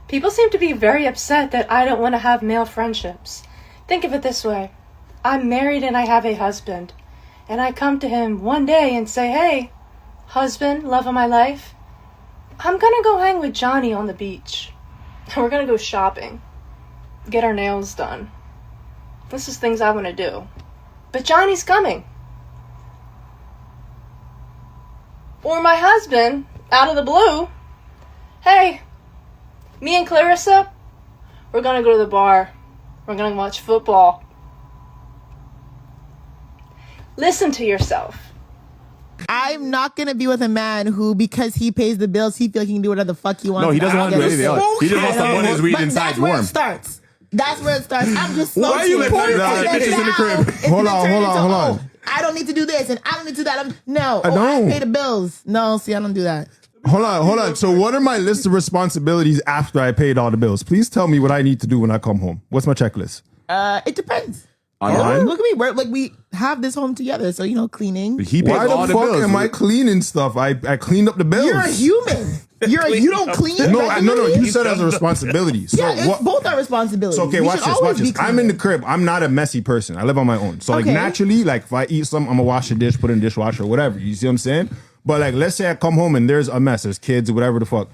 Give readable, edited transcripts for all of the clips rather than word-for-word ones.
People seem to be very upset that I don't want to have male friendships. Think of it this way. I'm married and I have a husband. And I come to him one day and say, hey, husband, love of my life, I'm gonna go hang with Johnny on the beach. We're gonna go shopping. Get our nails done. This is things I want to do. But Johnny's coming. Or my husband, out of the blue, hey, me and Clarissa, we're gonna go to the bar. We're gonna watch football. Listen to yourself. I'm not gonna be with a man who, because he pays the bills, he feels he can do whatever the fuck he wants. No, he doesn't want to do anything else. He just wants to burn his weed inside warm. That's where it starts. That's where it starts. I'm just so why are you letting bitches in the crib? Hold on. I don't need to do this and I don't need to do that. I pay the bills. No, see, I don't do that. Hold on. So what are my list of responsibilities after I paid all the bills? Please tell me what I need to do when I come home. What's my checklist? It depends. Online? Look at me. We have this home together. So, cleaning. He pays Why all the the fuck bills. am I cleaning stuff? I cleaned up the bills. You're a human. You don't clean. No. You said as a responsibility. So yeah, both are responsibilities. So okay, watch this. I'm in the crib. I'm not a messy person. I live on my own. So naturally, if I eat something, I'm gonna wash the dish, put it in the dishwasher, or whatever. You see what I'm saying? But let's say I come home and there's a mess. There's kids, whatever the fuck.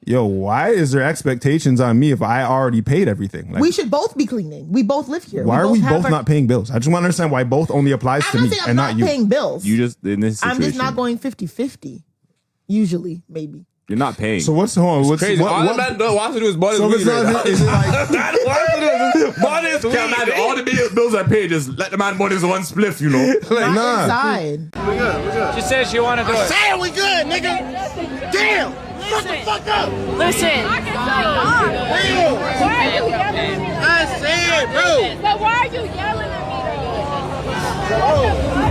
Yo, why is there expectations on me if I already paid everything? We should both be cleaning. We both live here. Why are we both not paying bills? I just want to understand why both only applies to me and not you. I'm paying bills. You just in this situation. I'm just not going 50-50. Usually, maybe. You're not paying. So what's what's crazy? All the man wants to do is buy his weed. Is it like all the bills are paid. Just let the man buy his one spliff, Not inside. We good. She says she want to do it. Say we good, nigga. Damn. Shut the fuck up. Listen. Why are you yelling at me? I said, bro. But why are you yelling at me?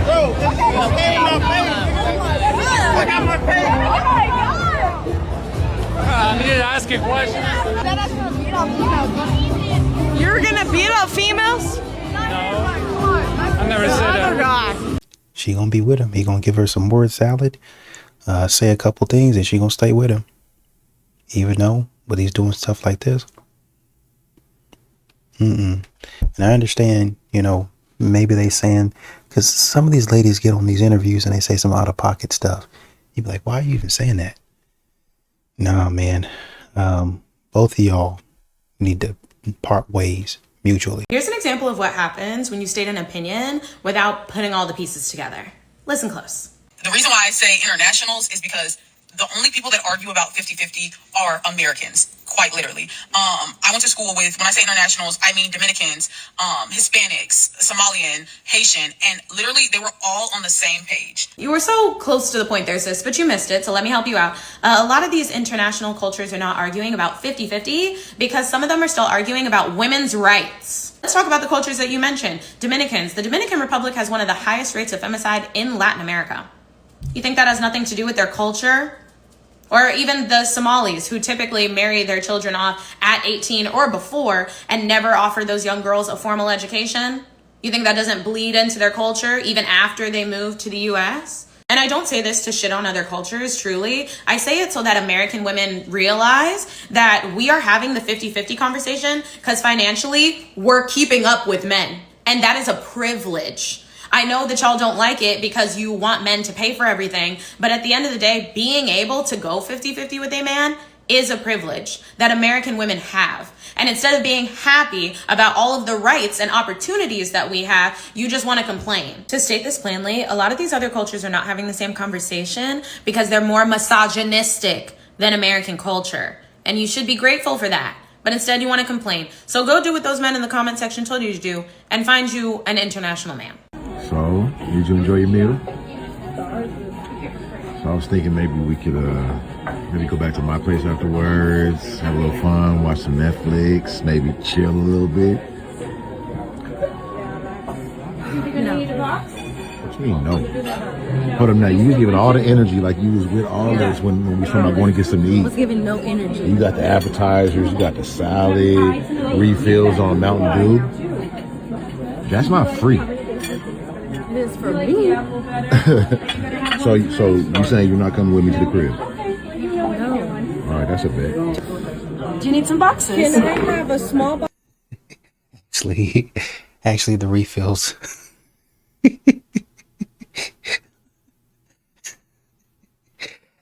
Bro, this is staying my face. I got my face. Oh my God. I needed to ask a question. You're gonna beat up females? I never said that. God. She gonna be with him. He gonna give her some word salad, say a couple things, and she gonna stay with him. Even though, but he's doing stuff like this. And I understand, maybe they saying, because some of these ladies get on these interviews and they say some out of pocket stuff. You be like, why are you even saying that? Nah, man. Both of y'all need to part ways mutually. Here's an example of what happens when you state an opinion without putting all the pieces together. Listen close. The reason why I say internationals is because the only people that argue about 50-50 are Americans, quite literally. I went to school with, when I say internationals, I mean Dominicans, Hispanics, Somalian, Haitian, and literally they were all on the same page. You were so close to the point there, sis, but you missed it, so let me help you out. A lot of these international cultures are not arguing about 50-50 because some of them are still arguing about women's rights. Let's talk about the cultures that you mentioned. Dominicans. The Dominican Republic has one of the highest rates of femicide in Latin America. You think that has nothing to do with their culture? Or even the Somalis, who typically marry their children off at 18 or before and never offer those young girls a formal education? You think that doesn't bleed into their culture even after they move to the US? And I don't say this to shit on other cultures, truly. I say it so that American women realize that we are having the 50-50 conversation because financially we're keeping up with men. And that is a privilege. I know that y'all don't like it because you want men to pay for everything, but at the end of the day, being able to go 50-50 with a man is a privilege that American women have. And instead of being happy about all of the rights and opportunities that we have, you just want to complain. To state this plainly, a lot of these other cultures are not having the same conversation because they're more misogynistic than American culture. And you should be grateful for that. But instead you want to complain. So go do what those men in the comment section told you to do and find you an international man. So, did you enjoy your meal? So I was thinking maybe we could maybe go back to my place afterwards, have a little fun, watch some Netflix, maybe chill a little bit. No. What you mean, no? Hold up now, you was giving all the energy like you was with all this when we was talking about going to get something to eat. I was giving no energy. You got the appetizers, you got the salad, refills on Mountain Dew. That's not free. It is for me. So you saying you're not coming with me to the crib? No. All right, that's a bet. Do you need some boxes? Can I have a small box? Actually, the refills.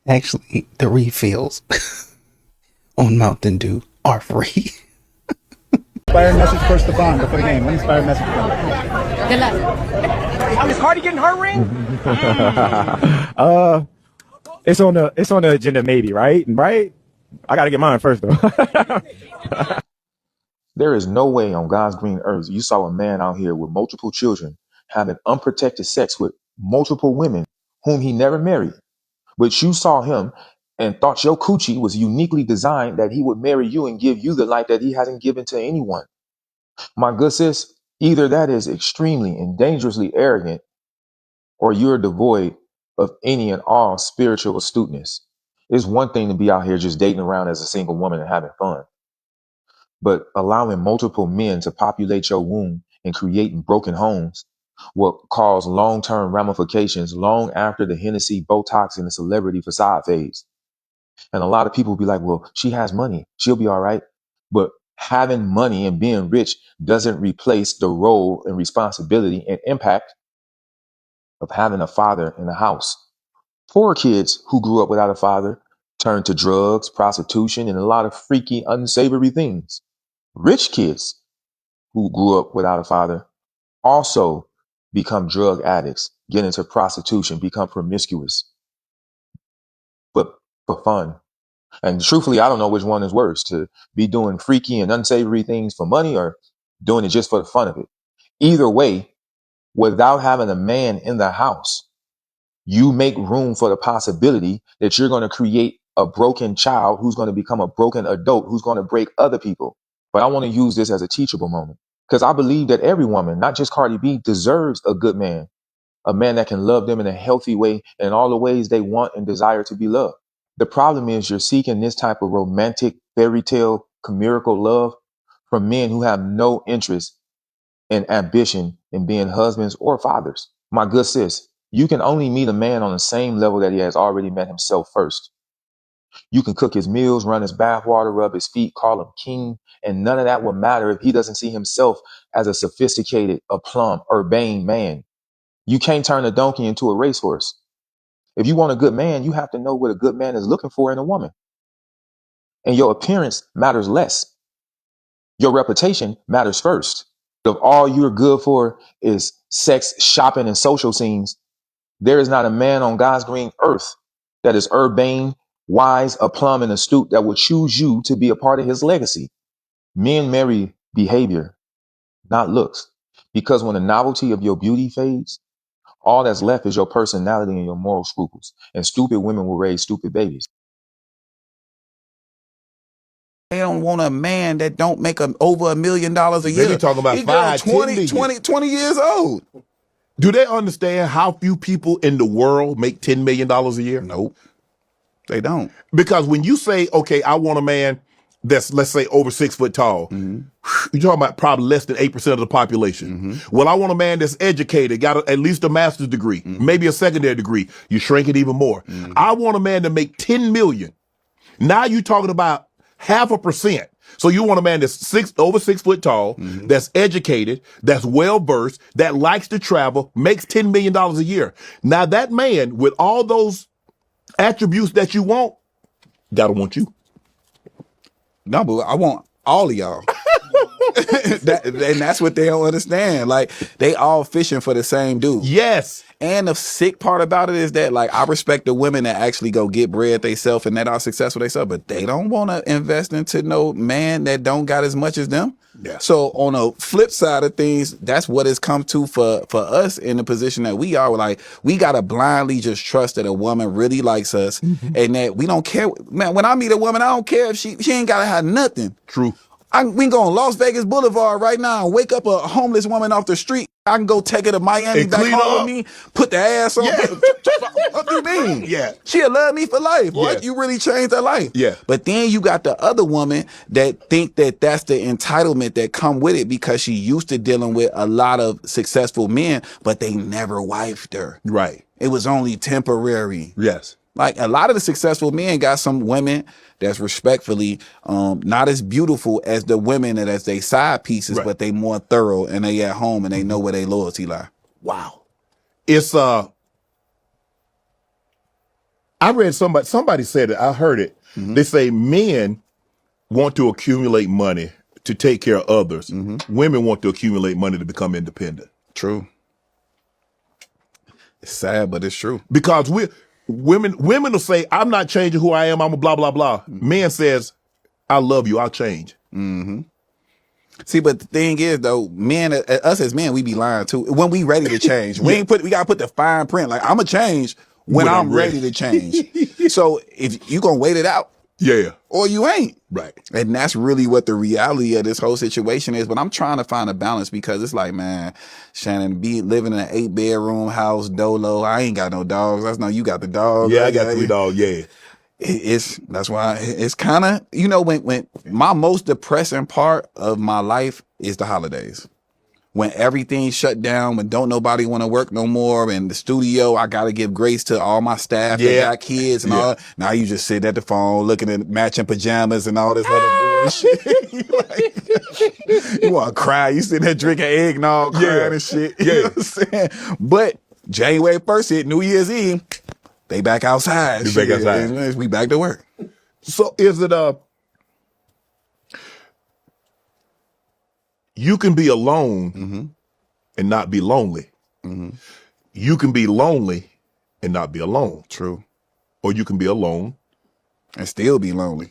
Actually, the refills on Mountain Dew are free. Inspired message for Stefan before the game. One inspired message for him. Good luck. Is Cardi getting her ring? It's on the agenda, maybe, right? Right? I gotta get mine first, though. There is no way on God's green earth you saw a man out here with multiple children having unprotected sex with multiple women whom he never married. But you saw him and thought your coochie was uniquely designed that he would marry you and give you the life that he hasn't given to anyone. My good sis, either that is extremely and dangerously arrogant, or you're devoid of any and all spiritual astuteness. It's one thing to be out here just dating around as a single woman and having fun. But allowing multiple men to populate your womb and creating broken homes will cause long-term ramifications long after the Hennessy, Botox, and the celebrity facade phase. And a lot of people will be like, well, she has money. She'll be all right. But having money and being rich doesn't replace the role and responsibility and impact of having a father in the house. Poor kids who grew up without a father turn to drugs, prostitution, and a lot of freaky, unsavory things. Rich kids who grew up without a father also become drug addicts, get into prostitution, become promiscuous, but for fun. And truthfully, I don't know which one is worse, to be doing freaky and unsavory things for money or doing it just for the fun of it. Either way, without having a man in the house, you make room for the possibility that you're going to create a broken child who's going to become a broken adult who's going to break other people. But I want to use this as a teachable moment because I believe that every woman, not just Cardi B, deserves a good man, a man that can love them in a healthy way in all the ways they want and desire to be loved. The problem is you're seeking this type of romantic fairy tale chimerical love from men who have no interest and ambition in being husbands or fathers. My good sis, you can only meet a man on the same level that he has already met himself first. You can cook his meals, run his bathwater, rub his feet, call him king, and none of that will matter if he doesn't see himself as a sophisticated, aplomb, urbane man. You can't turn a donkey into a racehorse. If you want a good man, you have to know what a good man is looking for in a woman. And your appearance matters less. Your reputation matters first. If all you're good for is sex, shopping, and social scenes, there is not a man on God's green earth that is urbane, wise, aplomb, and astute that will choose you to be a part of his legacy. Men marry behavior, not looks. Because when the novelty of your beauty fades, all that's left is your personality and your moral scruples. And stupid women will raise stupid babies. They don't want a man that don't make over $1 million a year. They be talking about He girl 20 years old. Do they understand how few people in the world make $10 million a year? Nope. They don't. Because when you say, okay, I want a man that's, let's say, over 6 foot tall, you're talking about probably less than 8% of the population. Well, I want a man that's educated, got at least a master's degree, maybe a secondary degree. You shrink it even more. I want a man to make 10 million. Now you're talking about 0.5%. So you want a man that's over 6 foot tall, that's educated, that's well versed, that likes to travel, makes $10 million a year. Now that man with all those attributes that you want, gotta want you. No, but I want all of y'all. And that's what they don't understand. Like, they all fishing for the same dude. Yes. And the sick part about it is that, like, I respect the women that actually go get bread themselves and that are successful themselves, but they don't want to invest into no man that don't got as much as them. Yeah. So on the flip side of things, that's what it's come to for us in the position that we are. Like, we got to blindly just trust that a woman really likes us and that we don't care. Man, when I meet a woman, I don't care if she ain't got to have nothing. True. We can go on Las Vegas Boulevard right now and wake up a homeless woman off the street. I can go take her to Miami And back clean home up. with me, put the ass on. Yeah. What you mean? Yeah. She'll love me for life. Boy, Yeah. you really changed her life. Yeah. But then you got the other woman that think that that's the entitlement that come with it because she used to dealing with a lot of successful men, but they never wifed her. Right. It was only temporary. Yes. Like a lot of the successful men got some women that's respectfully not as beautiful as the women that as they side pieces, Right. but they more thorough and they at home and they know where they loyalty lie. Wow. It's I read somebody said it, I heard it. They say men want to accumulate money to take care of others. Women want to accumulate money to become independent. True. It's sad, but it's true. Because women will say, I'm not changing who I am, I'm a blah, blah, blah. Men says, I love you, I'll change. See, but the thing is, though, men, us as men, we be lying too. When we ready to change, we gotta put the fine print. Like, I'm gonna change when I'm ready to change. So if you gonna wait it out, or you ain't. Right. And that's really what the reality of this whole situation is. But I'm trying to find a balance because it's like, man, Shannon, be living in an 8-bedroom house, dolo. I ain't got no dogs. That's you got the dogs. Yeah, I got 3 dogs. Yeah. That's why it's kind of, when my most depressing part of my life is the holidays. When everything shut down, when don't nobody want to work no more, and the studio, I got to give grace to all my staff that got kids and all. Now you just sit at the phone looking at matching pajamas and all this other bullshit. You want to cry. You sitting there drinking eggnog, crying and shit. You know what I'm saying? But January 1st hit, New Year's Eve, they back outside. They back outside. And we back to work. So is it you can be alone and not be lonely. You can be lonely and not be alone. True. Or you can be alone and still be lonely.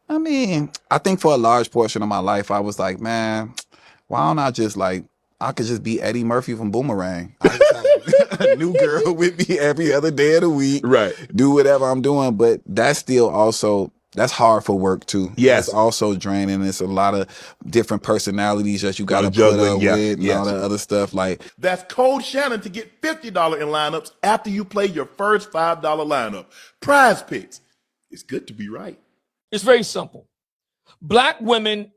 I mean, I think for a large portion of my life, I was like, man, why don't I just I could just be Eddie Murphy from Boomerang. I just have a new girl with me every other day of the week. Right. Do whatever I'm doing. But that's still also, that's hard for work too. Yes. It's also draining. It's a lot of different personalities that you got to put up with and all that other stuff. That's Code Shannon to get $50 in lineups after you play your first $5 lineup. Prize Picks. It's good to be right. It's very simple. Black women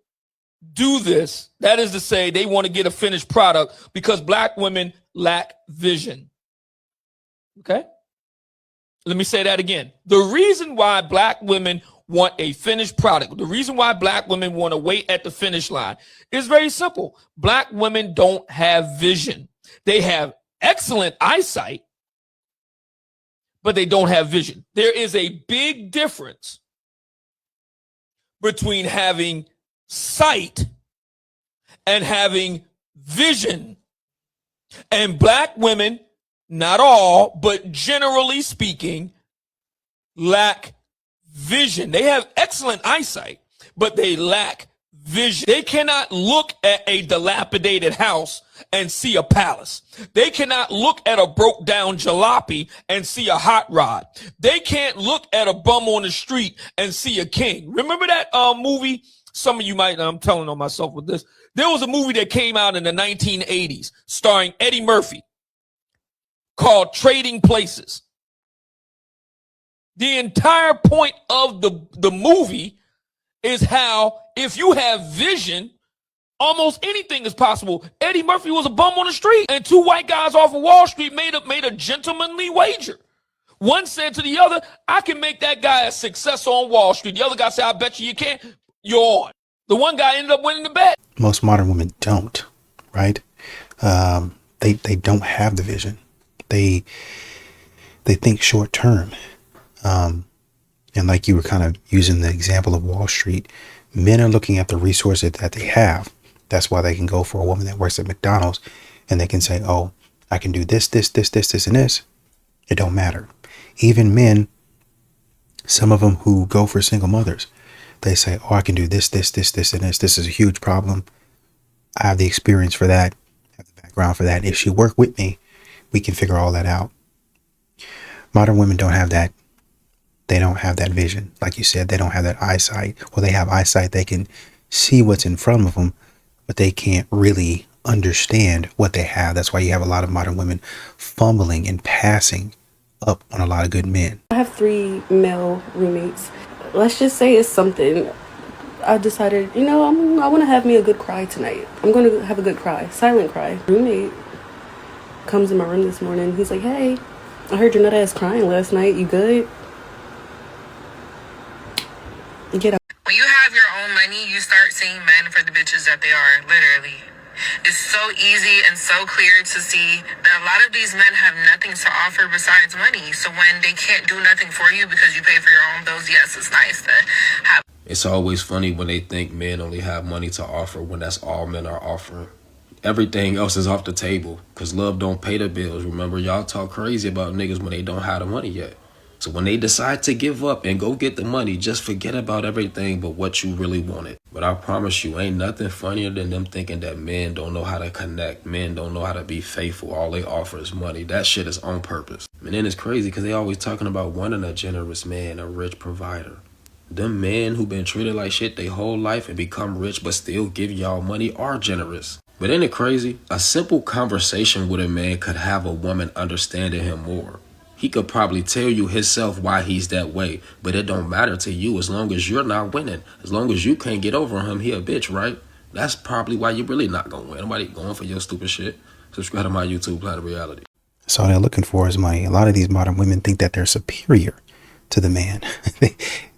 do this. That is to say, they want to get a finished product because black women lack vision. Okay? Let me say that again. The reason why black women want a finished product, the reason why black women want to wait at the finish line is very simple. Black women don't have vision. They have excellent eyesight, but they don't have vision. There is a big difference between having sight and having vision. And black women, not all, but generally speaking, lack vision. They have excellent eyesight, but they lack vision. They cannot look at a dilapidated house and see a palace. They cannot look at a broke down jalopy and see a hot rod. They can't look at a bum on the street and see a king. Remember that movie? Some of you might, I'm telling on myself with this. There was a movie that came out in the 1980s starring Eddie Murphy called Trading Places. The entire point of the movie is how if you have vision, almost anything is possible. Eddie Murphy was a bum on the street, and 2 white guys off of Wall Street made a gentlemanly wager. One said to the other, I can make that guy a success on Wall Street. The other guy said, I bet you can. You're on. The one guy ended up winning the bet. Most modern women don't, right? They don't have the vision. They think short term. And like you were kind of using the example of Wall Street, men are looking at the resources that they have. That's why they can go for a woman that works at McDonald's and they can say, oh, I can do this, and this. It don't matter. Even men, some of them who go for single mothers, they say, oh, I can do this, and this. This is a huge problem. I have the experience for that, I have the background for that. If she work with me, we can figure all that out. Modern women don't have that. They don't have that vision. Like you said, they don't have that eyesight. Well, they have eyesight. They can see what's in front of them, but they can't really understand what they have. That's why you have a lot of modern women fumbling and passing up on a lot of good men. I have 3 male roommates. Let's just say it's something. I decided, I want to have me a good cry tonight. I'm going to have a good cry, silent cry. Roommate comes in my room this morning. He's like, hey, I heard your nut ass crying last night. You good? Get out. When you have your own money, you start seeing men for the bitches that they are, literally. It's so easy and so clear to see that a lot of these men have nothing to offer besides money. So when they can't do nothing for you because you pay for your own bills, yes, it's nice to have. It's always funny when they think men only have money to offer when that's all men are offering. Everything else is off the table because love don't pay the bills. Remember, y'all talk crazy about niggas when they don't have the money yet. So when they decide to give up and go get the money, just forget about everything but what you really wanted. But I promise you, ain't nothing funnier than them thinking that men don't know how to connect. Men don't know how to be faithful. All they offer is money. That shit is on purpose. And then it's crazy because they always talking about wanting a generous man, a rich provider. Them men who been treated like shit their whole life and become rich but still give y'all money are generous. But ain't it crazy? A simple conversation with a man could have a woman understanding him more. He could probably tell you himself why he's that way, but it don't matter to you as long as you're not winning. As long as you can't get over him, he a bitch, right? That's probably why you're really not gonna win. Nobody going for your stupid shit. Subscribe to my YouTube, Planet Reality. That's all they're looking for is money. A lot of these modern women think that they're superior to the man.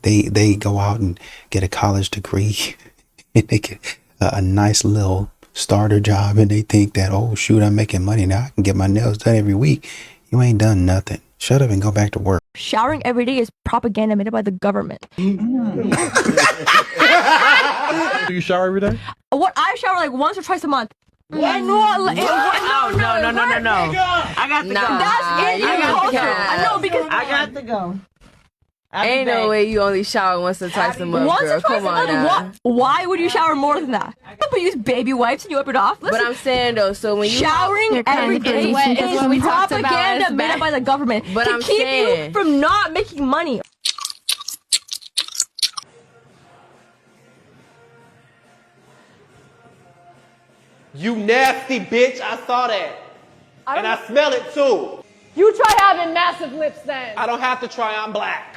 they go out and get a college degree and they get a nice little starter job and they think that, oh shoot, I'm making money now. I can get my nails done every week. You ain't done nothing. Shut up and go back to work. Showering every day is propaganda made by the government. Do you shower every day? What? I shower like once or twice a month. What? No, No. I got to go. That's Indian culture. I know because I got to go. Ain't no way you only shower once or twice a month, once girl. or twice Come a on month. now. Why would you shower more than that? But you use baby wipes and you wipe it off. Listen, But I'm saying though, so when you showering every day is propaganda made by the government But to I'm keep saying- you from not making money. You nasty bitch, I saw that. And I smell it too. You try having massive lips then. I don't have to try, I'm black.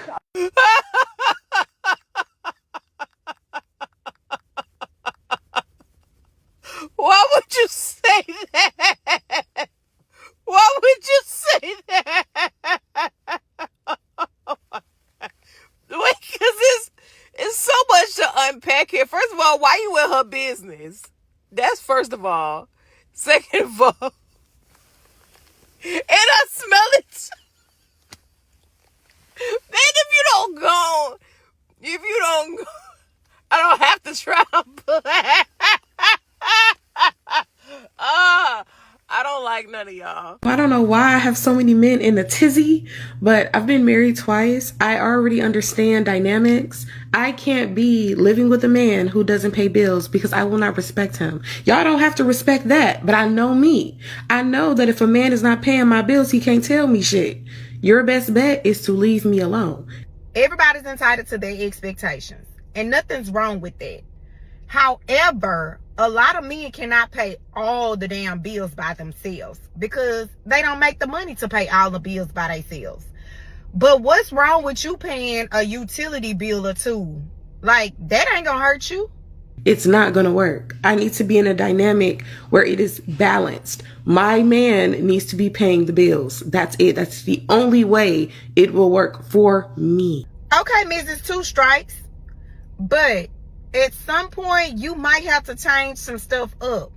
Why would you say that? Why would you say that? Wait, because it's so much to unpack here. First of all, why you in her business? That's first of all. Second of all, and I smell it. Then if you don't go, I don't have to try. I don't like none of y'all. I don't know why I have so many men in a tizzy, but I've been married twice. I already understand dynamics. I can't be living with a man who doesn't pay bills because I will not respect him. Y'all don't have to respect that, but I know me. I know that if a man is not paying my bills, he can't tell me shit. Your best bet is to leave me alone. Everybody's entitled to their expectations, and nothing's wrong with that. However, a lot of men cannot pay all the damn bills by themselves because they don't make the money to pay all the bills by themselves. But what's wrong with you paying a utility bill or two? Like, that ain't gonna hurt you. It's not going to work. I need to be in a dynamic where it is balanced. My man needs to be paying the bills. That's it. That's the only way it will work for me. Okay, Mrs. Two Strikes. But at some point, you might have to change some stuff up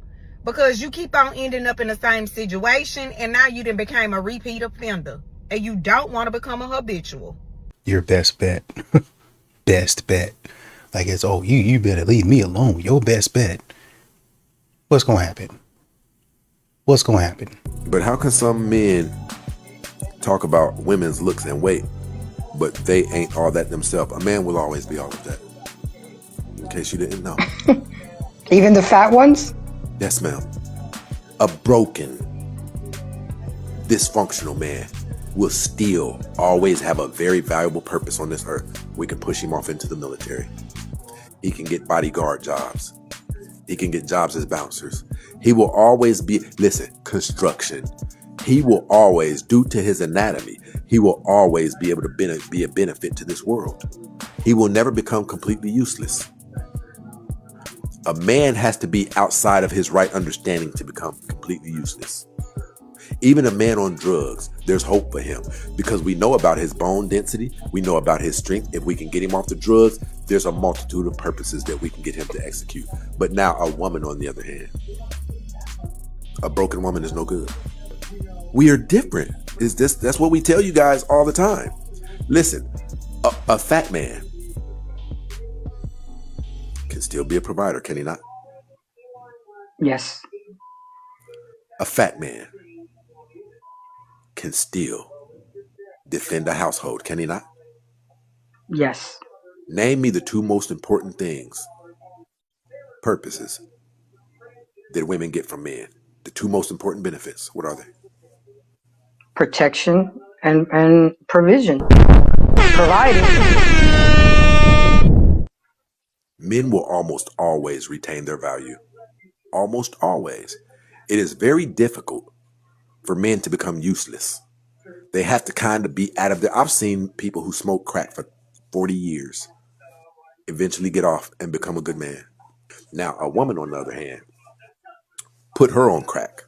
because you keep on ending up in the same situation and now you done became a repeat offender and you don't want to become a habitual. Your best bet. Best bet. Like it's, oh, you better leave me alone. Your best bet. What's going to happen? What's going to happen? But how can some men talk about women's looks and weight, but they ain't all that themselves? A man will always be all of that. In case you didn't know. Even the fat ones? Yes, ma'am. A broken, dysfunctional man will still always have a very valuable purpose on this earth. We can push him off into the military. He can get bodyguard jobs. He can get jobs as bouncers. He will always be, listen, construction. He will always, due to his anatomy, he will always be able to be a benefit to this world. He will never become completely useless. A man has to be outside of his right understanding to become completely useless. Even a man on drugs, there's hope for him because we know about his bone density. We know about his strength. If we can get him off the drugs, there's a multitude of purposes that we can get him to execute. But now a woman, on the other hand, a broken woman is no good. We are different. That's what we tell you guys all the time. Listen, a fat man can still be a provider, can he not? Yes. A fat man can still defend a household, can he not? Yes. Name me the two most important things, purposes, that women get from men. The two most important benefits, what are they? Protection and provision. Providing. Men will almost always retain their value. Almost always. It is very difficult for men to become useless. They have to kind of be out of there. I've seen people who smoke crack for 40 years eventually get off and become a good man. Now, a woman, on the other hand, put her on crack.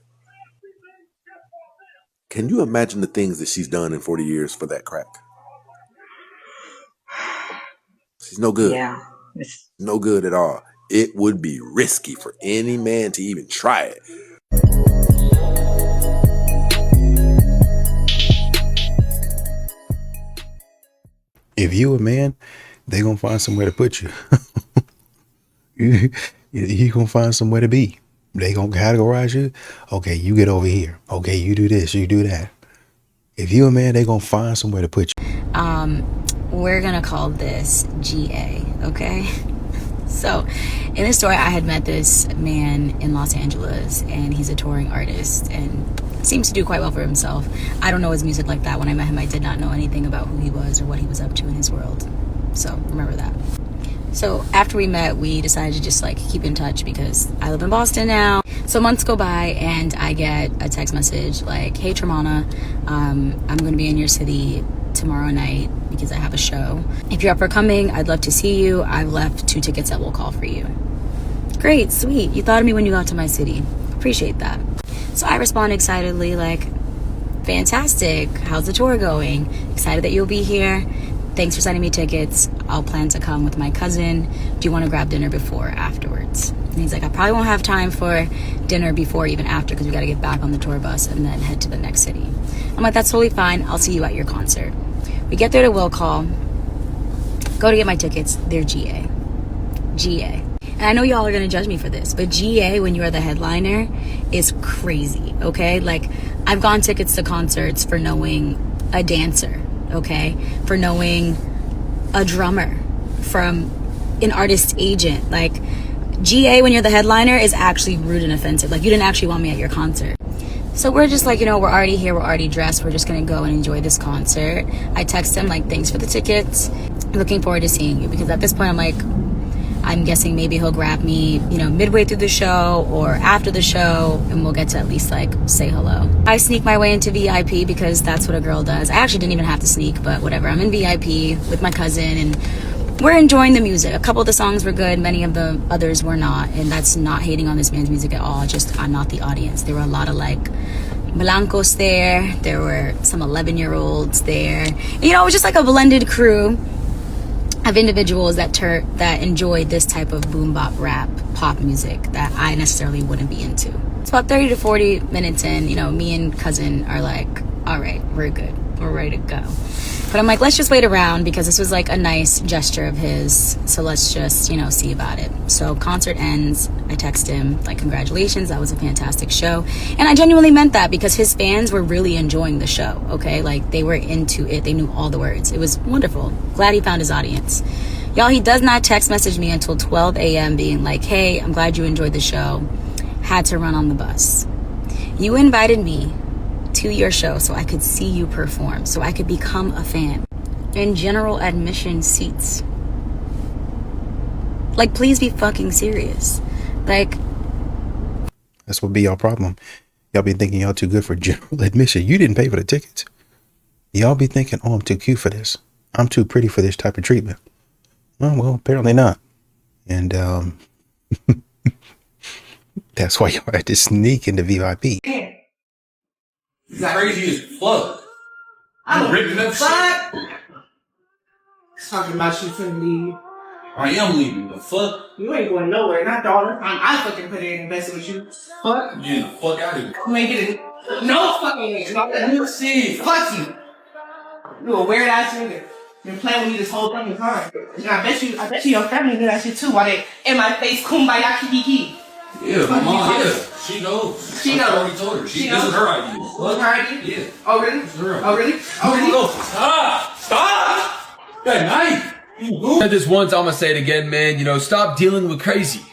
Can you imagine the things that she's done in 40 years for that crack? She's no good. Yeah. No good at all. It would be risky for any man to even try it. If you a man, they gonna find somewhere to put you. You gonna find somewhere to be. They gonna categorize you. Okay, you get over here. Okay, you do this, you do that. If you a man, they gonna find somewhere to put you. We're gonna call this GA, okay? So, in this story, I had met this man in Los Angeles, and he's a touring artist and seems to do quite well for himself. I don't know his music like that. When I met him, I did not know anything about who he was or what he was up to in his world. So, remember that. So, after we met, we decided to just like keep in touch because I live in Boston now. So months go by and I get a text message like, hey Tremana, I'm gonna be in your city tomorrow night because I have a show. If you're up for coming, I'd love to see you. I've left 2 tickets that will call for you. Great, sweet. You thought of me when you got to my city. Appreciate that. So I respond excitedly like, fantastic. How's the tour going? Excited that you'll be here. Thanks for sending me tickets. I'll plan to come with my cousin. Do you want to grab dinner before or afterwards? And he's like, I probably won't have time for dinner before or even after because we got to get back on the tour bus and then head to the next city. I'm like, that's totally fine. I'll see you at your concert. We get there to will call. Go to get my tickets. They're GA. GA. And I know y'all are going to judge me for this, but GA when you're the headliner is crazy, okay? Like, I've gone tickets to concerts for knowing a dancer, okay? For knowing a drummer, from an artist's agent. Like, GA when you're the headliner is actually rude and offensive. Like, you didn't actually want me at your concert. So we're just like, you know, we're already here, we're already dressed, we're just gonna go and enjoy this concert. I text him like, thanks for the tickets, looking forward to seeing you. Because at this point I'm like, I'm guessing maybe he'll grab me, you know, midway through the show or after the show, and we'll get to at least like say hello. I sneak my way into VIP because that's what a girl does. I actually didn't even have to sneak, but whatever. I'm in VIP with my cousin and we're enjoying the music. A couple of the songs were good, many of the others were not, and that's not hating on this man's music at all. Just I'm not the audience. There were a lot of like blancos there were some 11-year-olds there, and, you know, it was just like a blended crew of individuals that enjoyed this type of boom bop rap pop music that I necessarily wouldn't be into. It's about 30 to 40 minutes in, you know, me and cousin are like, all right, we're good, we're ready to go. But I'm like, let's just wait around because this was like a nice gesture of his. So let's just, you know, see about it. So concert ends. I text him like, congratulations. That was a fantastic show. And I genuinely meant that because his fans were really enjoying the show. Okay. Like they were into it. They knew all the words. It was wonderful. Glad he found his audience. Y'all, he does not text message me until 12 a.m. being like, hey, I'm glad you enjoyed the show. Had to run on the bus. You invited me to your show so I could see you perform, so I could become a fan. In general admission seats. Like, please be fucking serious. Like, that's what be y'all problem. Y'all be thinking y'all too good for general admission. You didn't pay for the tickets. Y'all be thinking, oh, I'm too cute for this. I'm too pretty for this type of treatment. Oh, well, apparently not. And that's why y'all had to sneak into VIP. Crazy as fuck. I'm ripping up fuck. Talking about you finna leave. I am leaving. The fuck? You ain't going nowhere, not daughter. I fucking put it in invested with you. Fuck. You getting the fuck out of here. You ain't getting no fucking See. Fuck you. You a weird ass nigga. Been playing with me this whole fucking time. And I bet you your family knew that shit too while they in my face kumbaya kiki. Yeah, my mom, yeah. She knows. She knows. I already told her. This is her idea. What? Her idea? Yeah. Oh really? This is her idea. Oh really? Oh really? No, stop! Stop! That knife! I said this once, I'm gonna say it again, man. You know, stop dealing with crazy.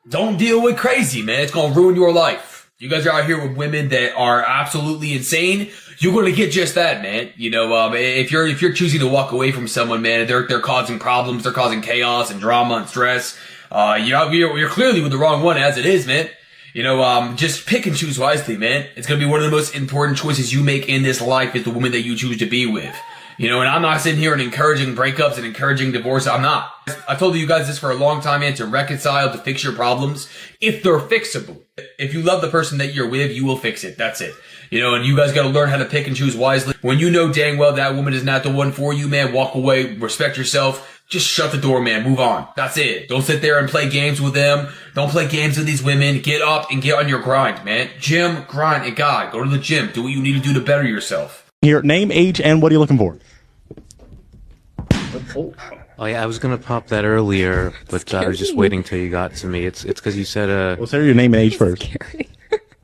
Don't deal with crazy, man. It's gonna ruin your life. You guys are out here with women that are absolutely insane. You're gonna get just that, man. You know, if you're choosing to walk away from someone, man, they're causing problems, they're causing chaos and drama and stress. You're clearly with the wrong one as it is, man. You know, just pick and choose wisely, man. It's gonna be one of the most important choices you make in this life is the woman that you choose to be with. You know, and I'm not sitting here and encouraging breakups and encouraging divorce. I'm not. I've told you guys this for a long time, man, to reconcile, to fix your problems, if they're fixable. If you love the person that you're with, you will fix it. That's it. You know, and you guys got to learn how to pick and choose wisely. When you know dang well that woman is not the one for you, man, walk away, respect yourself. Just shut the door, man. Move on. That's it. Don't sit there and play games with them. Don't play games with these women. Get up and get on your grind, man. Gym, grind, and God. Go to the gym. Do what you need to do to better yourself. Here, name, age, and what are you looking for? Oh yeah, I was gonna pop that earlier, but I was just waiting till you got to me. It's because you said Well, say your name and age first.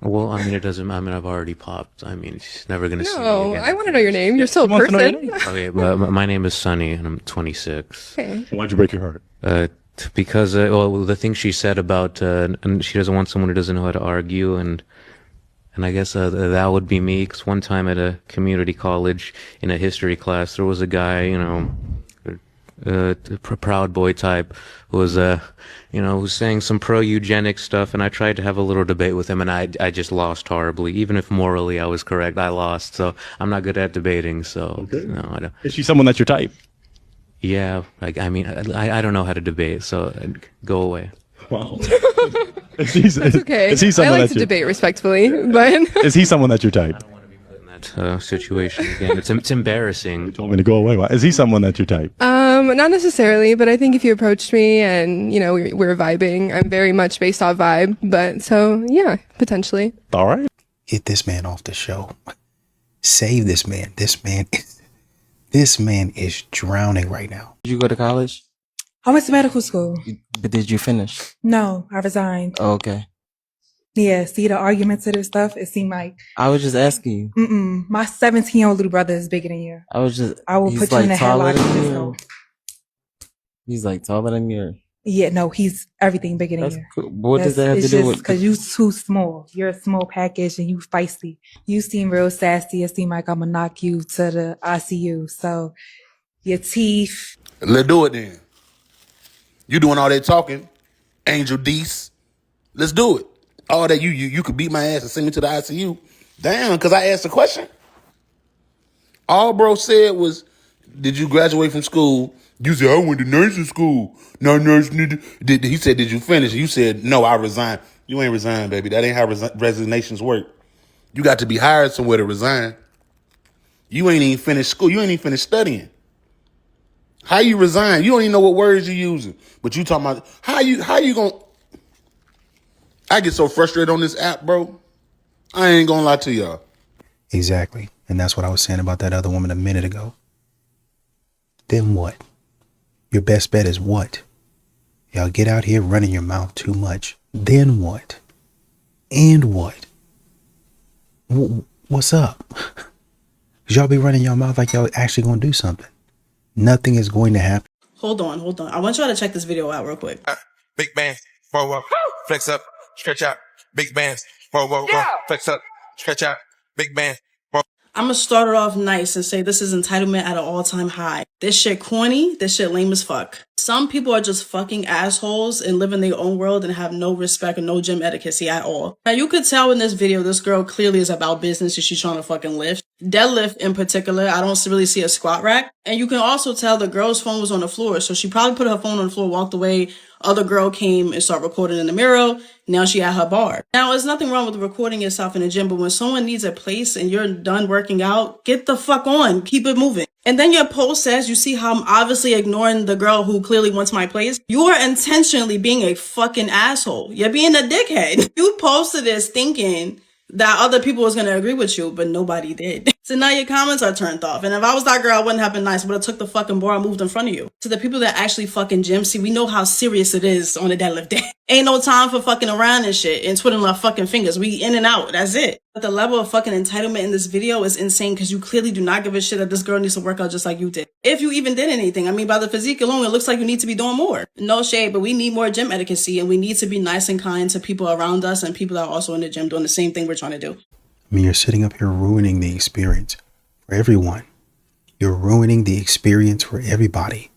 Well, I mean, it doesn't. I mean, I've already popped. I mean, she's never gonna see me No, again. I want to know your name. You're still a person. Okay, but my name is Sunny, and I'm 26. Okay. Why'd you break your heart? Because well, the thing she said about and she doesn't want someone who doesn't know how to argue, and I guess that would be me. Because one time at a community college in a history class, there was a guy, you know, Proud Boy type, who was who's saying some pro-eugenics stuff, and I tried to have a little debate with him, and I just lost horribly. Even if morally I was correct, I lost. So I'm not good at debating. So no, I don't. Is she someone that's your type? Yeah, like I mean, I don't know how to debate, so go away. Wow. That's okay. Is he someone I like that's to your, debate respectfully, but Is he someone that's your type? Situation again. It's embarrassing. You told me to go away. Why? Is he someone that's your type? not necessarily. But I think if you approached me and you know we're vibing, I'm very much based off vibe. But so yeah, potentially. All right. Get this man off the show. Save this man. This man is drowning right now. Did you go to college? I went to medical school. But did you finish? No, I resigned. Oh, okay. Yeah, see the arguments of this stuff, it seemed like... I was just asking you. My 17-year-old little brother is bigger than you. I will put you in a headlock. He's like taller than you. Yeah, no, he's everything bigger than you. Cool. But what does that have to do with... because you too small. You're a small package and you feisty. You seem real sassy. It seems like I'm going to knock you to the ICU. So, your teeth... Let's do it then. You doing all that talking, Angel Deese. Let's do it. All that you could beat my ass and send me to the ICU. Damn, because I asked a question. All bro said was, did you graduate from school? You said, I went to nursing school. No nurse need to... He said, did you finish? You said, no, I resigned. You ain't resigned, baby. That ain't how resignations work. You got to be hired somewhere to resign. You ain't even finished school. You ain't even finished studying. How you resign? You don't even know what words you're using. But you talking about, how you gonna... I get so frustrated on this app, bro. I ain't gonna lie to y'all. Exactly. And that's what I was saying about that other woman a minute ago. Then what? Your best bet is what? Y'all get out here running your mouth too much. Then what? And what? What's up? Because y'all be running your mouth like y'all actually gonna do something. Nothing is going to happen. Hold on. I want y'all to check this video out real quick. Big bands, forward walk, flex up, stretch out. Big bands, forward walk, flex up, stretch out. Big bands. I'm gonna start it off nice and say this is entitlement at an all-time high. This shit corny. This shit lame as fuck. Some people are just fucking assholes and live in their own world and have no respect and no gym etiquette at all. Now you could tell in this video, this girl clearly is about business and she's trying to fucking lift. Deadlift in particular, I don't really see a squat rack. And you can also tell the girl's phone was on the floor. So she probably put her phone on the floor, walked away. Other girl came and started recording in the mirror. Now she at her bar. Now, there's nothing wrong with recording yourself in the gym, but when someone needs a place and you're done working out, get the fuck on. Keep it moving. And then your post says, you see how I'm obviously ignoring the girl who clearly wants my place? You are intentionally being a fucking asshole. You're being a dickhead. You posted this thinking that other people was going to agree with you, but nobody did. So now your comments are turned off. And if I was that girl, I wouldn't have been nice. I would have took the fucking bar and moved in front of you. To the people that actually fucking gym, see, we know how serious it is on a deadlift day. Ain't no time for fucking around and shit and twiddling our fucking fingers. We in and out. That's it. But the level of fucking entitlement in this video is insane because you clearly do not give a shit that this girl needs to work out just like you did. If you even did anything. I mean, by the physique alone, it looks like you need to be doing more. No shade, but we need more gym etiquette and we need to be nice and kind to people around us and people that are also in the gym doing the same thing we're trying to do. I mean, you're sitting up here ruining the experience for everyone. You're ruining the experience for everybody.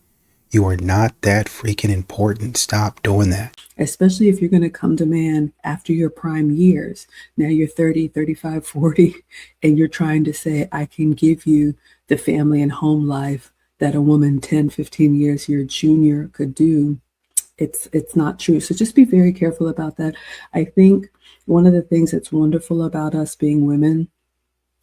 You are not that freaking important. Stop doing that. Especially if you're going to come to man after your prime years. Now you're 30, 35, 40, and you're trying to say, I can give you the family and home life that a woman 10, 15 years your junior could do. It's not true. So just be very careful about that. I think one of the things that's wonderful about us being women,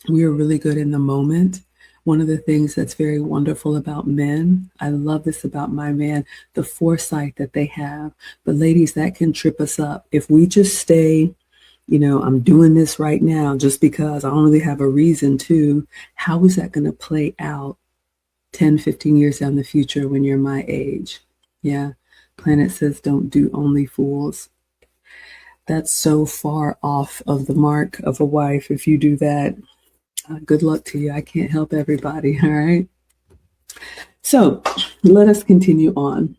we are really good in the moment. One of the things that's very wonderful about men, I love this about my man, the foresight that they have. But ladies, that can trip us up. If we just stay, I'm doing this right now just because I don't really have a reason to, how is that going to play out 10, 15 years down the future when you're my age? Yeah. Planet says don't do only fools. That's so far off of the mark of a wife. If you do that, good luck to you. I can't help everybody. All right. So let us continue on.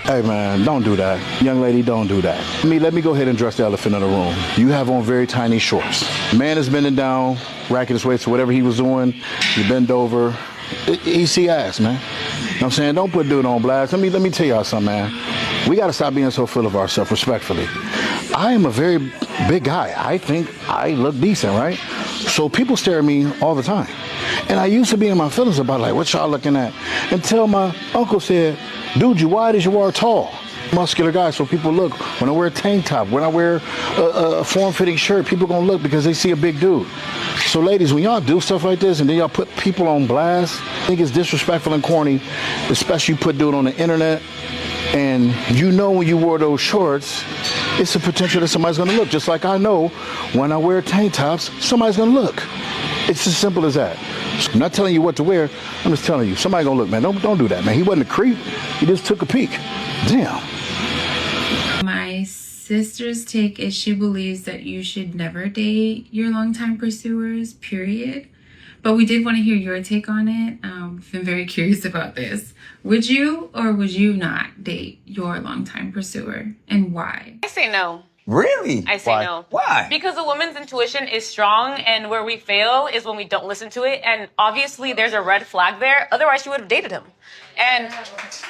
Hey man, don't do that. Young lady, don't do that. Let me go ahead and address the elephant in the room. You have on very tiny shorts. Man is bending down, racking his waist to whatever he was doing. You bend over. He see ass, man. You know what I'm saying? Don't put dude on blast. Let me tell y'all something, man. We gotta stop being so full of ourselves, respectfully. I am a very big guy. I think I look decent, right? So people stare at me all the time. And I used to be in my feelings about like, what y'all looking at? Until my uncle said, dude, you wide as you are tall. Muscular guy, so people look. When I wear a tank top, when I wear a form-fitting shirt, people gonna look because they see a big dude. So ladies, when y'all do stuff like this and then y'all put people on blast, I think it's disrespectful and corny, especially you put dude on the internet. And when you wore those shorts, it's a potential that somebody's gonna look. Just like I know when I wear tank tops, somebody's gonna look. It's as simple as that. I'm not telling you what to wear. I'm just telling you, somebody gonna look, man. Don't do that, man. He wasn't a creep. He just took a peek. Damn. My sister's take is she believes that you should never date your longtime pursuers, period. But we did want to hear your take on it. I've been very curious about this. Would you or would you not date your longtime pursuer, and why? I say no. Really? I say no. Why? Because a woman's intuition is strong, and where we fail is when we don't listen to it. And obviously, there's a red flag there. Otherwise, she would have dated him. And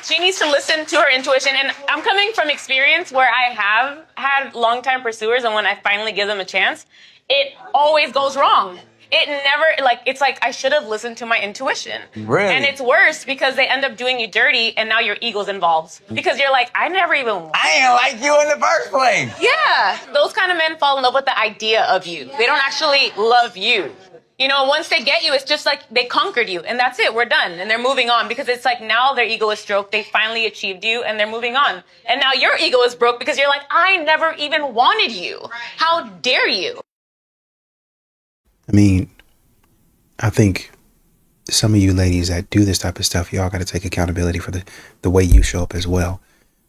she needs to listen to her intuition. And I'm coming from experience where I have had longtime pursuers, and when I finally give them a chance, it always goes wrong. It never, it's like I should have listened to my intuition. Really? And it's worse because they end up doing you dirty and now your ego's involved. Because you're like, I never even wanted I ain't like you in the first place. Yeah. Those kind of men fall in love with the idea of you. They don't actually love you. Once they get you, it's just like they conquered you and that's it. We're done. And they're moving on because it's like now their ego is stroked. They finally achieved you and they're moving on. And now your ego is broke because you're like, I never even wanted you. How dare you? I mean, I think some of you ladies that do this type of stuff, y'all got to take accountability for the way you show up as well.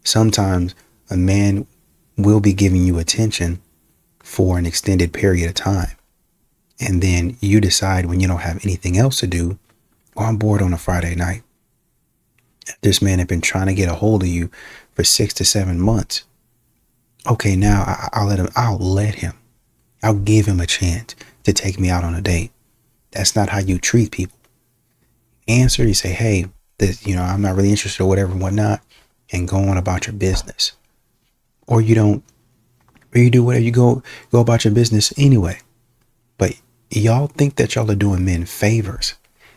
Sometimes a man will be giving you attention for an extended period of time. And then you decide when you don't have anything else to do, well, I'm bored on a Friday night. This man had been trying to get a hold of you for 6 to 7 months. Okay, now I'll let him. I'll give him a chance to take me out on a date. That's not how you treat people. Answer, you say, hey, I'm not really interested or whatever and whatnot, and go on about your business. Or you don't, or you do whatever, you go about your business anyway. But y'all think that y'all are doing men favors.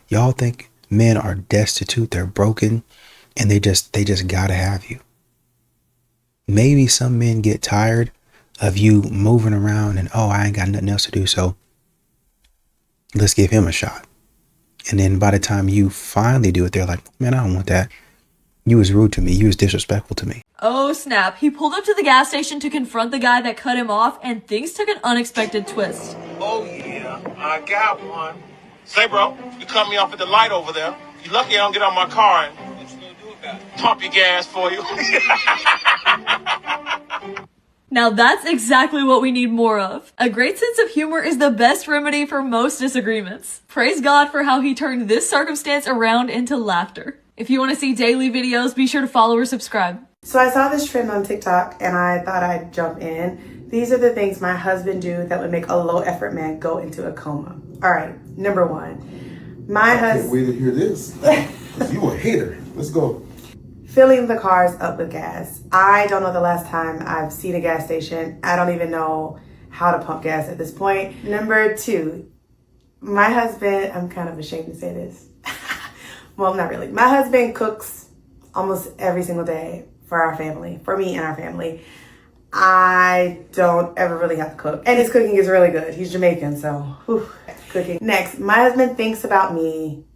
Y'all think men are destitute, they're broken, and they just gotta have you. Maybe some men get tired of you moving around and, oh, I ain't got nothing else to do, so let's give him a shot. And then by the time you finally do it, they're like, man, I don't want that. You was rude to me. You was disrespectful to me. Oh snap, he pulled up to the gas station to confront the guy that cut him off, and things took an unexpected twist. Oh yeah, I got one. Say bro, you cut me off at the light over there. You lucky I don't get on my car and pump your gas for you. Now that's exactly what we need more of. A great sense of humor is the best remedy for most disagreements. Praise God for how he turned this circumstance around into laughter. If you want to see daily videos, be sure to follow or subscribe. So I saw this trend on TikTok and I thought I'd jump in. These are the things my husband do that would make a low effort man go into a coma. All right, number one, my husband. I can't wait to hear this. You a hater. Let's go. Filling the cars up with gas. I don't know the last time I've seen a gas station. I don't even know how to pump gas at this point. Number two, my husband, I'm kind of ashamed to say this. Well, not really. My husband cooks almost every single day for our family, for me and our family. I don't ever really have to cook. And his cooking is really good. He's Jamaican, so cooking. Next, my husband thinks about me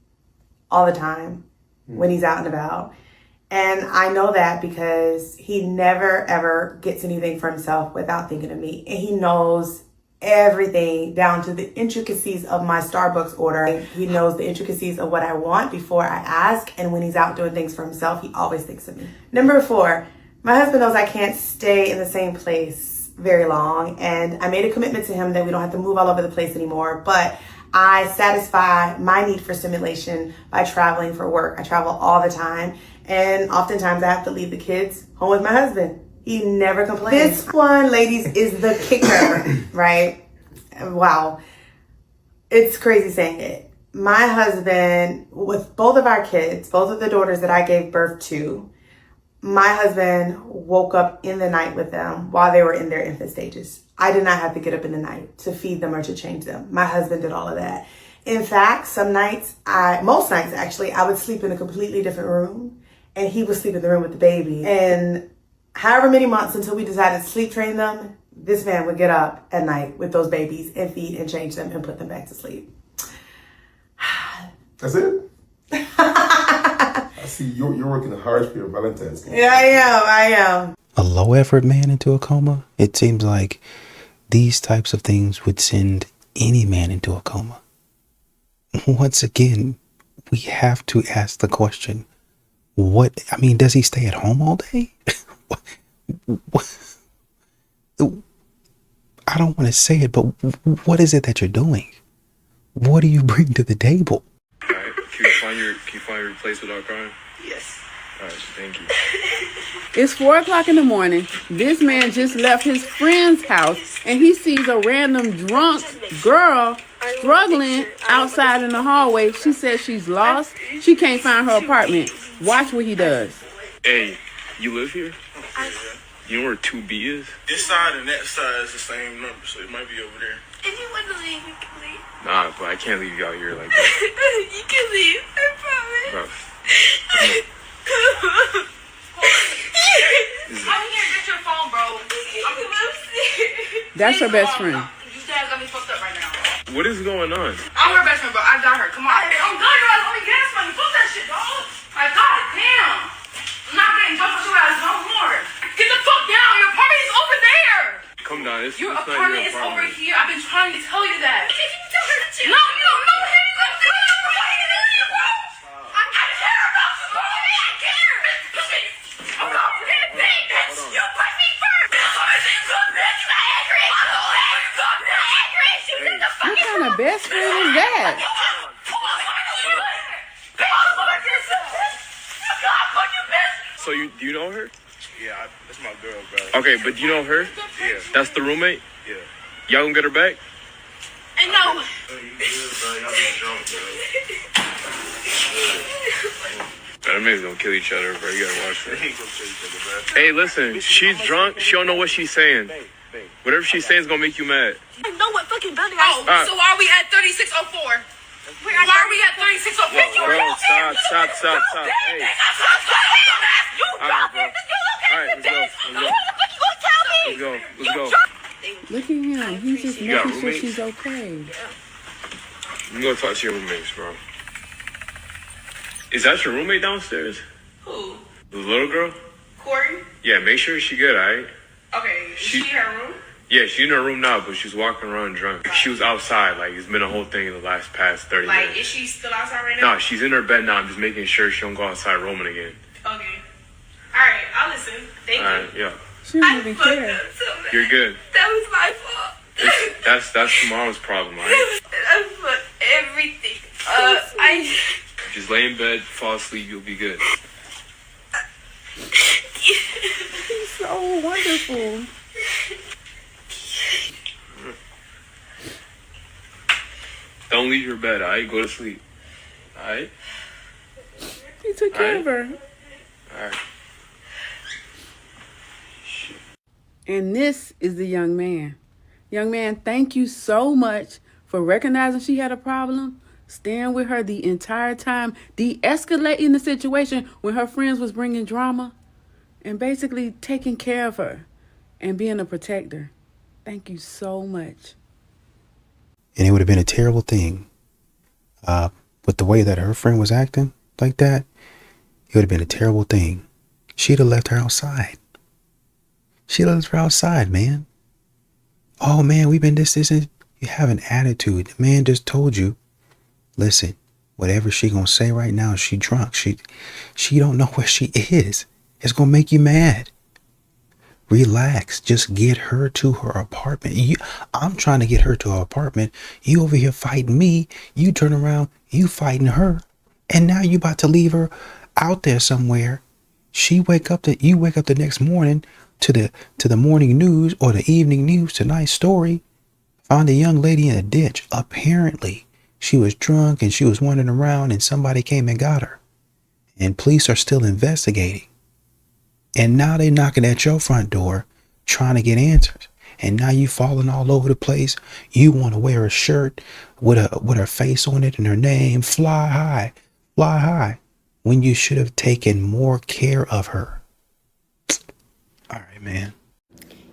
all the time when he's out and about. And I know that because he never ever gets anything for himself without thinking of me. And he knows everything down to the intricacies of my Starbucks order. He knows the intricacies of what I want before I ask. And when he's out doing things for himself, he always thinks of me. Number four, my husband knows I can't stay in the same place very long. And I made a commitment to him that we don't have to move all over the place anymore. But I satisfy my need for stimulation by traveling for work. I travel all the time. And oftentimes I have to leave the kids home with my husband. He never complains. This one, ladies, is the kicker, right? Wow. It's crazy saying it. My husband, with both of our kids, both of the daughters that I gave birth to, my husband woke up in the night with them while they were in their infant stages. I did not have to get up in the night to feed them or to change them. My husband did all of that. In fact, most nights actually, I would sleep in a completely different room and he would sleep in the room with the baby. And however many months until we decided to sleep train them, this man would get up at night with those babies and feed and change them and put them back to sleep. That's it? I see you're working the hardest for your Valentine's Day. Yeah, I am. A low effort man into a coma? It seems like these types of things would send any man into a coma. Once again, we have to ask the question, does he stay at home all day? I don't want to say it, but what is it that you're doing? What do you bring to the table? All right, can you find your place without crying? Yes. All right, thank you. It's 4 o'clock in the morning. This man just left his friend's house and he sees a random drunk girl struggling outside in the hallway. She says she's lost. She can't find her apartment. Watch what he does. Hey, you live here? You know where 2B is? This side and that side is the same number, so it might be over there. If you want to leave, you can leave. Nah, but I can't leave you out here like that. You can leave, I promise. Bro. I'm here, get your phone, bro. That's her best friend. You guys got me fucked up right now. What is going on? I'm her best friend, bro. I got her. Come on. I'm done, you guys. Let me gas money. Fuck that shit, dog. I got it. Damn. I'm not getting dumped with your ass no more. Get the fuck down. Your apartment is over there. Come down. Your apartment is over here. I've been trying to tell you that. Can you tell her to chill? No, you don't know him. I care about you, bro. I care. I'm not playing big, bitch. You put me first. You good bitch. You angry. You get the fuck What kind of best friend is that? out. You know her? Yeah, that's my girl, bro. Okay, but you know her? Yeah. That's the roommate? Yeah. Y'all gonna get her back? And no. That man's gonna kill each other, bro. You gotta watch her. Hey, listen, she's drunk. She don't know what she's saying. Whatever she's saying is gonna make you mad. I know what fucking building I am. So why are we at 3604? Why are we at 3604? Bro, stop. Hey. Alright, bro. Alright, let's go. Let's go. Look at him. He's just You got making sure roommates? she's okay. You go talk to your roommates, bro. Is that your roommate downstairs? Who? The little girl? Corey? Yeah, make sure she good, alright? Okay, is she in her room? Yeah, she's in her room now, but she's walking around drunk. She was outside, like, it's been a whole thing in the past 30 Like, minutes. is she still outside right now? No, she's in her bed now. I'm just making sure she don't go outside roaming again. Okay. Alright, I'll listen. Thank you. Alright, yeah. She don't even care. You're good. That was my fault. That's tomorrow's problem, alright? I fucked everything. I Just lay in bed, fall asleep, you'll be good. He's so wonderful. Don't leave your bed, alright? Go to sleep. Alright? He took care of her. Alright. And this is the young man. Young man, thank you so much for recognizing she had a problem, staying with her the entire time, de-escalating the situation when her friends was bringing drama, and basically taking care of her and being a protector. Thank you so much. And it would have been a terrible thing. With the way that her friend was acting like that, it would have been a terrible thing. She'd have left her outside. She'd have left her outside, man. Oh, man, we've been this. You have an attitude. The man just told you, listen, whatever she gonna say right now, she drunk. She don't know where she is. It's gonna make you mad. Relax. Just get her to her apartment. I'm trying to get her to her apartment. You over here fighting me. You turn around, you fighting her. And now you about to leave her out there somewhere. You wake up the next morning to the morning news or the evening news, tonight's story. Found a young lady in a ditch. Apparently, she was drunk and she was wandering around and somebody came and got her. And police are still investigating. And now they're knocking at your front door trying to get answers. And now you falling all over the place. You want to wear a shirt with her face on it and her name. Fly high. When you should have taken more care of her. All right, man.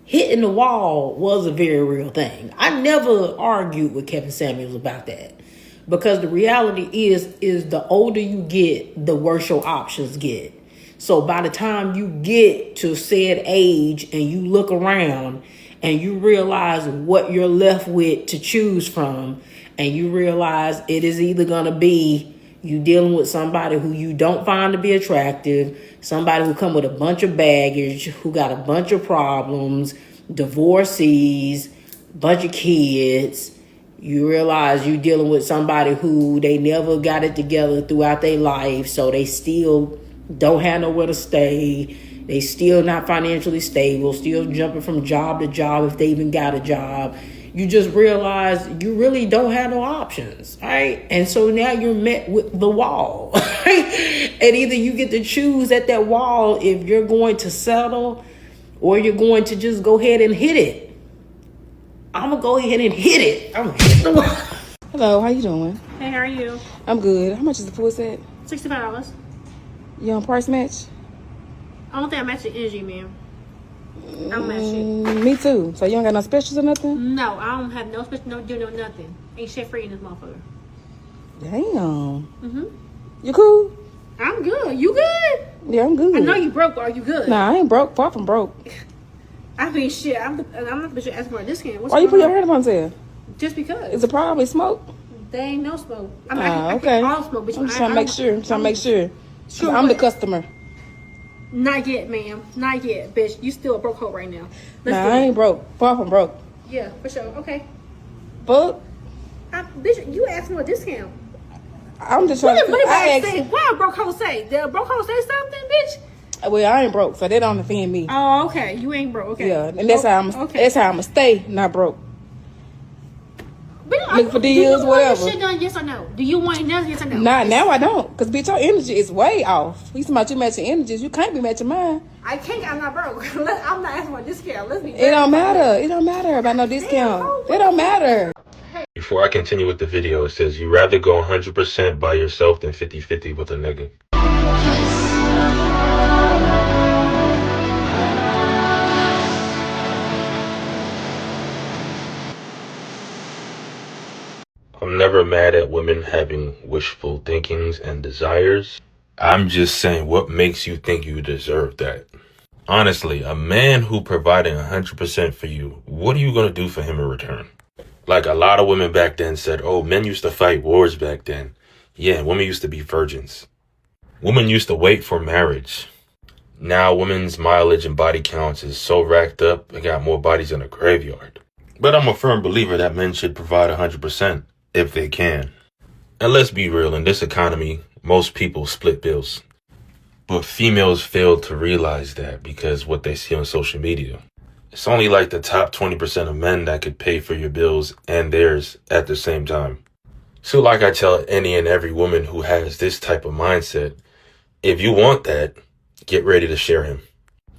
Hitting the wall was a very real thing. I never argued with Kevin Samuels about that. Because the reality is the older you get, the worse your options get. So by the time you get to said age and you look around and you realize what you're left with to choose from, and you realize it is either going to be you dealing with somebody who you don't find to be attractive, somebody who come with a bunch of baggage, who got a bunch of problems, divorcees, bunch of kids. You realize you're dealing with somebody who they never got it together throughout their life, so they still don't have nowhere to stay. They still not financially stable, still jumping from job to job if they even got a job. You just realize you really don't have no options, right? And so now you're met with the wall. Right? And either you get to choose at that wall if you're going to settle or you're going to just go ahead and hit it. I'm going to go ahead and hit it. I'm going to hit the wall. Hello, how you doing? Hey, how are you? I'm good. How much is the full set? $65. You on price match? I don't think I match the energy, ma'am. I don't match it. Me too. So you don't got no specials or nothing? No, I don't have no special, no do no nothing. Ain't shit free in this motherfucker. Damn. You cool? I'm good. You good? Yeah, I'm good. I know you broke, but are you good? Nah, I ain't broke. Far from broke. I mean, shit. I'm not bitch asking for a discount. Why you put your hand up on sale? Just because. Is it probably smoke? They ain't no smoke. I mean, okay. I all smoke, bitch. I'm just trying to make sure. I'm trying to make sure. Sure, I'm the customer. Not yet, ma'am. Not yet, bitch. You still a broke hoe right now. Nah, I ain't broke. Far from broke. Yeah, for sure. Okay. Fuck. Bitch, you asked for a discount. I'm just trying to. What did I say? What a broke hoe say? Did a broke hoe say something, bitch? Well, I ain't broke, so that don't offend me. Oh, okay. You ain't broke. Okay. Yeah, and that's how I'm. Okay. That's how I'ma stay not broke. But Look for do you deals, want whatever. your shit done? Yes or no? Do you want it done? Yes or no? Nah, now I don't, cause bitch, your energy is way off. He's talking about you matching energies. You can't be matching mine. I can't. I'm not broke. I'm not asking for a discount. Let's be. It don't matter. It don't matter about no discount. It don't matter. Before I continue with the video, it says you rather go 100% by yourself than 50-50 with a nigga. I'm never mad at women having wishful thinkings and desires. I'm just saying, what makes you think you deserve that? Honestly, a man who provided 100% for you, what are you going to do for him in return? Like a lot of women back then said, oh, men used to fight wars back then. Yeah, women used to be virgins. Women used to wait for marriage. Now women's mileage and body counts is so racked up, they got more bodies in a graveyard. But I'm a firm believer that men should provide 100% if they can. And let's be real, in this economy, most people split bills. But females fail to realize that because what they see on social media. It's only like the top 20% of men that could pay for your bills and theirs at the same time. So like I tell any and every woman who has this type of mindset, if you want that, get ready to share him.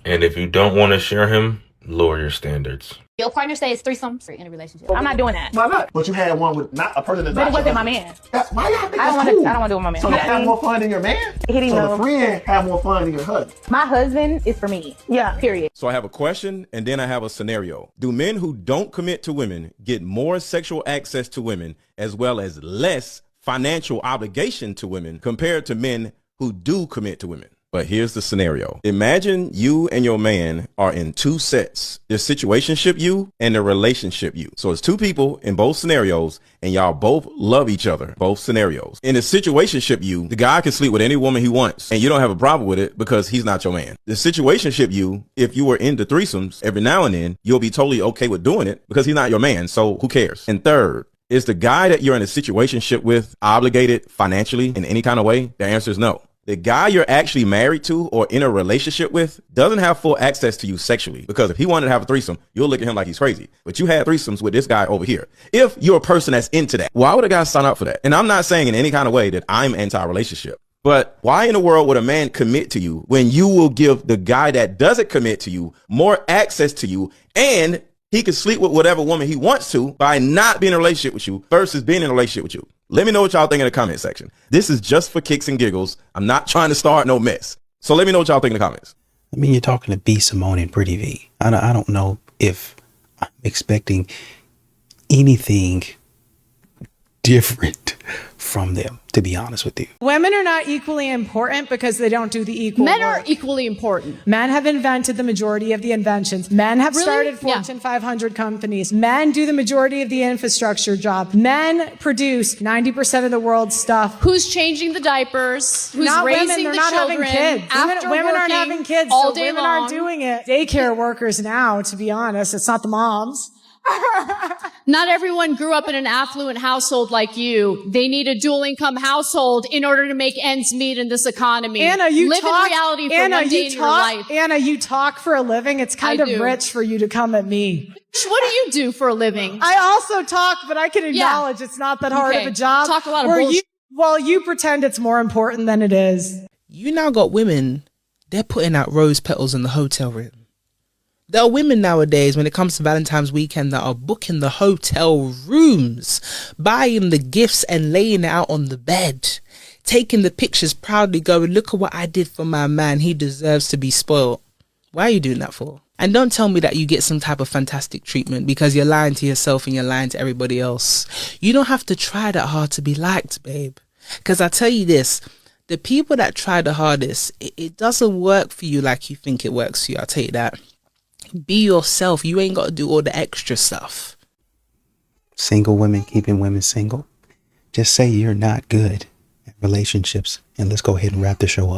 And if you don't want to share him, lower your standards. Your partner says threesomes in a relationship. I'm not doing that. Why not? But you had one with not a person that's But not it wasn't your my husband. man. That's why y'all think I don't that's want cool. to. I don't want to do it with my man. So you have more fun than your man? He didn't so know. the friend have more fun than your husband. My husband is for me. Yeah. Period. So I have a question and then I have a scenario. Do men who don't commit to women get more sexual access to women as well as less financial obligation to women compared to men who do commit to women? But here's the scenario. Imagine you and your man are in two sets, the situationship you and the relationship you. So it's two people in both scenarios and y'all both love each other, both scenarios. In the situationship you, the guy can sleep with any woman he wants and you don't have a problem with it because he's not your man. The situationship you, if you were into threesomes every now and then, you'll be totally okay with doing it because he's not your man. So who cares? And third, is the guy that you're in a situationship with obligated financially in any kind of way? The answer is no. The guy you're actually married to or in a relationship with doesn't have full access to you sexually because if he wanted to have a threesome, you'll look at him like he's crazy. But you had threesomes with this guy over here. If you're a person that's into that, why would a guy sign up for that? And I'm not saying in any kind of way that I'm anti-relationship, but why in the world would a man commit to you when you will give the guy that doesn't commit to you more access to you and he can sleep with whatever woman he wants to by not being in a relationship with you versus being in a relationship with you? Let me know what y'all think in the comment section. This is just for kicks and giggles. I'm not trying to start no mess. So let me know what y'all think in the comments. I mean, you're talking to B. Simone and Pretty V. I don't know if I'm expecting anything different from them, to be honest with you. Women are not equally important because they don't do the equal Men work. are equally important. Men have invented the majority of the inventions. Men have Really? started Yeah. Fortune 500 companies. Men do the majority of the infrastructure job. Men produce 90% of the world's stuff. Who's changing the diapers? Who's Not raising women, they're the not children having kids. after Women aren't working having kids, all so day women long? aren't doing it. Daycare workers now, to be honest, it's not the moms. Not everyone grew up in an affluent household like you. They need a dual income household in order to make ends meet in this economy. Anna, you live talk, in reality for Anna, one day you in your talk, life. Anna, you talk for a living. It's kind I of do. rich for you to come at me. What do you do for a living? I also talk, but I can acknowledge it's not that hard Okay. of a job. Talk a lot of where bullshit. you pretend it's more important than it is. You now got women, they're putting out rose petals in the hotel room. There are women nowadays, when it comes to Valentine's weekend, that are booking the hotel rooms, buying the gifts and laying it out on the bed, taking the pictures proudly going, look at what I did for my man. He deserves to be spoiled. Why are you doing that for? And don't tell me that you get some type of fantastic treatment because you're lying to yourself and you're lying to everybody else. You don't have to try that hard to be liked, babe. Because I tell you this, the people that try the hardest, it doesn't work for you like you think it works for you. I'll tell you that. Be yourself. You ain't got to do all the extra stuff. Single women keeping women single. Just say you're not good at relationships and let's go ahead and wrap the show up.